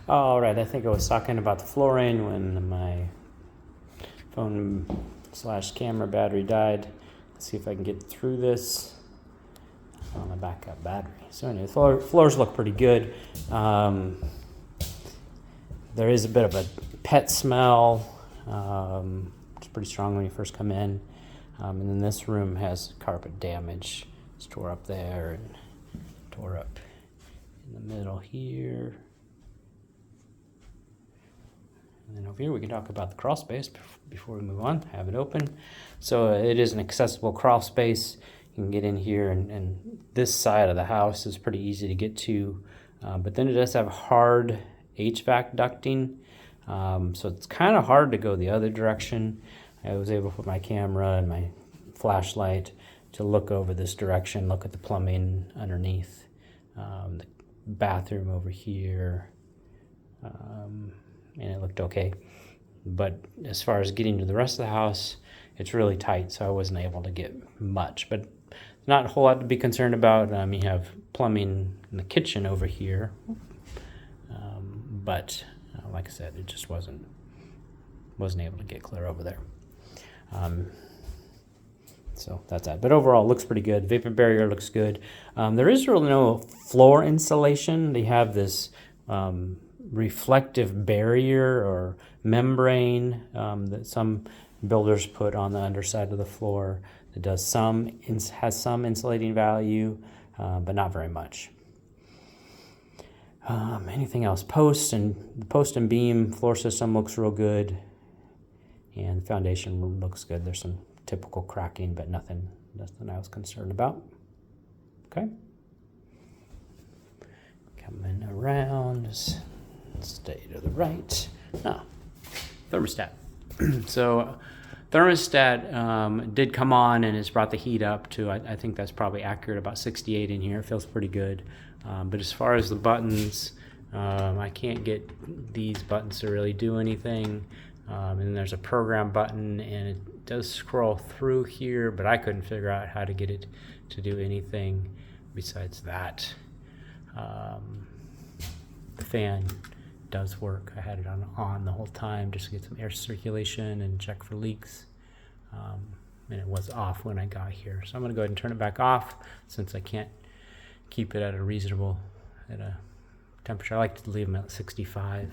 All right, I think I was talking about the flooring when my phone / camera battery died. Let's see if I can get through this on a backup battery. So anyway, floors look pretty good. There is a bit of a pet smell. It's pretty strong when you first come in. And then this room has carpet damage. It's tore up there and tore up in the middle here. And then over here we can talk about the crawl space before we move on. Have it open. So it is an accessible crawl space. You can get in here, and this side of the house is pretty easy to get to. But then it does have hard HVAC ducting. So it's kind of hard to go the other direction. I was able to put my camera and my flashlight to look over this direction, look at the plumbing underneath, the bathroom over here. And it looked okay. But as far as getting to the rest of the house, it's really tight, so I wasn't able to get much. But not a whole lot to be concerned about. You have plumbing in the kitchen over here. But like I said, it just wasn't able to get clear over there. So that's that. But overall, it looks pretty good. Vapor barrier looks good. There is really no floor insulation. They have this reflective barrier or membrane that some builders put on the underside of the floor. It has some insulating value, but not very much. Anything else? Post and beam floor system looks real good, and the foundation looks good. There's some typical cracking, but nothing I was concerned about. Okay. Coming around, just stay to the right. Thermostat. So thermostat did come on, and it's brought the heat up to, I think that's probably accurate, about 68 in here. It feels pretty good. But as far as the buttons, I can't get these buttons to really do anything. And then there's a program button, and it does scroll through here, but I couldn't figure out how to get it to do anything besides that. The fan does work. I had it on the whole time just to get some air circulation and check for leaks. And it was off when I got here. So I'm going to go ahead and turn it back off since I can't keep it at a temperature. I like to leave them at 65.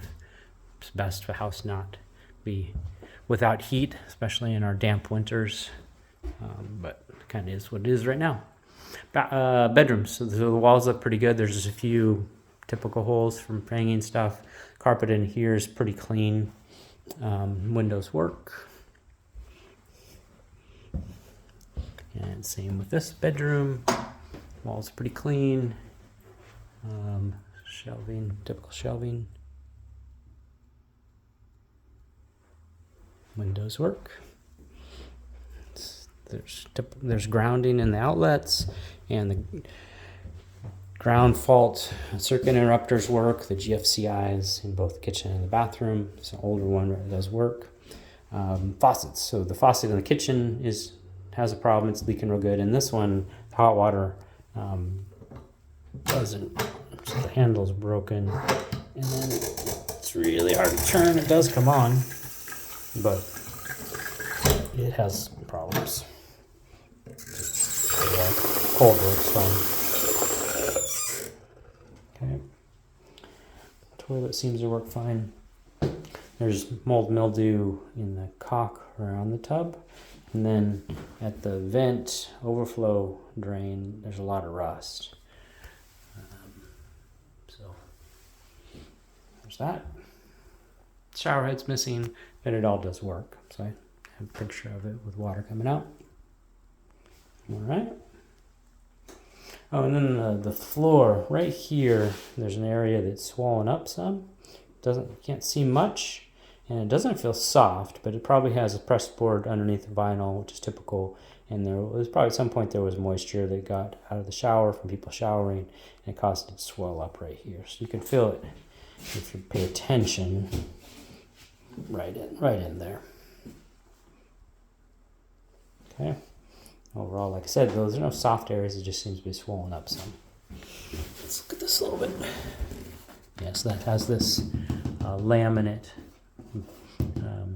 It's best for the house not be without heat, especially in our damp winters. But it kind of is what it is right now. Bedrooms. So the walls look pretty good. There's just a few typical holes from hanging stuff. Carpet in here is pretty clean. Windows work. And same with this bedroom. Walls pretty clean. Shelving, typical shelving. Windows work. There's grounding in the outlets, and the ground fault circuit interrupters work. The GFCIs in both the kitchen and the bathroom. It's an older one, but it does work. Faucets. So the faucet in the kitchen has a problem. It's leaking real good, and this one, the hot water doesn't. So the handle's broken, and then it's really hard to turn. It does come on, but it has problems. Cold works fine. Okay. Toilet seems to work fine. There's mold mildew in the caulk around the tub. And then at the vent overflow drain, there's a lot of rust. So there's that. Shower head's missing, but it all does work. So I have a picture of it with water coming out. All right. Oh, and then the floor right here, there's an area that's swollen up some. Can't see much, and it doesn't feel soft, but it probably has a pressed board underneath the vinyl, which is typical. And there was probably at some point there was moisture that got out of the shower from people showering, and it caused it to swell up right here. So you can feel it if you pay attention. Right in there. Okay. Overall, like I said, those are no soft areas. It just seems to be swollen up some. Let's look at this a little bit. Yes, that has this laminate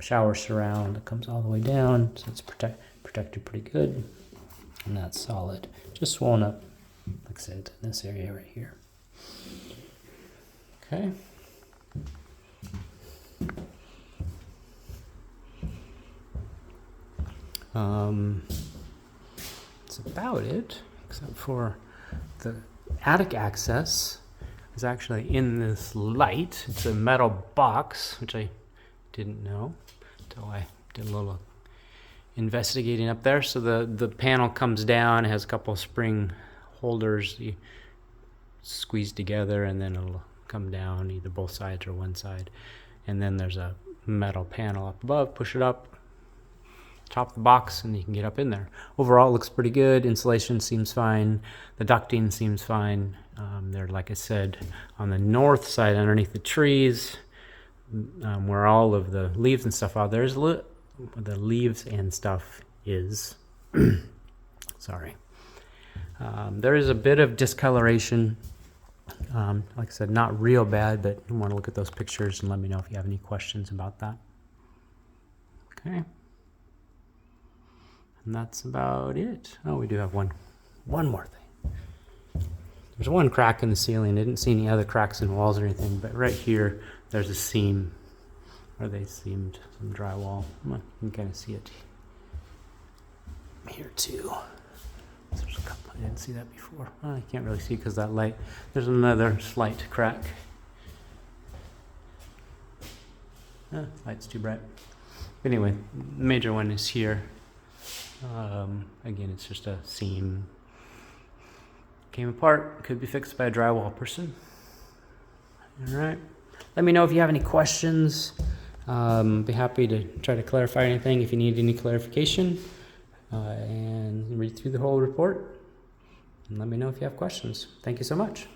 shower surround that comes all the way down, so it's protected pretty good, and that's solid. Just swollen up, like I said, in this area right here. Okay. That's about it, except for the attic access is actually in this light. It's a metal box, which I didn't know until I did a little investigating up there. So the panel comes down, it has a couple of spring holders you squeeze together, and then it'll come down either both sides or one side. And then there's a metal panel up above, push it up, top of the box, and you can get up in there. Overall, it looks pretty good. Insulation seems fine. The ducting seems fine. They're, like I said, on the north side underneath the trees, where all of the leaves and stuff are. There's the leaves and stuff is. Sorry. There is a bit of discoloration. Like I said, not real bad, but you want to look at those pictures and let me know if you have any questions about that. Okay. And that's about it. Oh, we do have one more thing. There's one crack in the ceiling. I didn't see any other cracks in walls or anything, but right here, there's a seam where they seamed some drywall. You can kind of see it here too. There's a couple. I didn't see that before. I can't really see because that light. There's another slight crack. Light's too bright. Anyway, the major one is here. Again, it's just a seam. Came apart. Could be fixed by a drywall person. All right. Let me know if you have any questions. Be happy to try to clarify anything if you need any clarification. And read through the whole report. And let me know if you have questions. Thank you so much.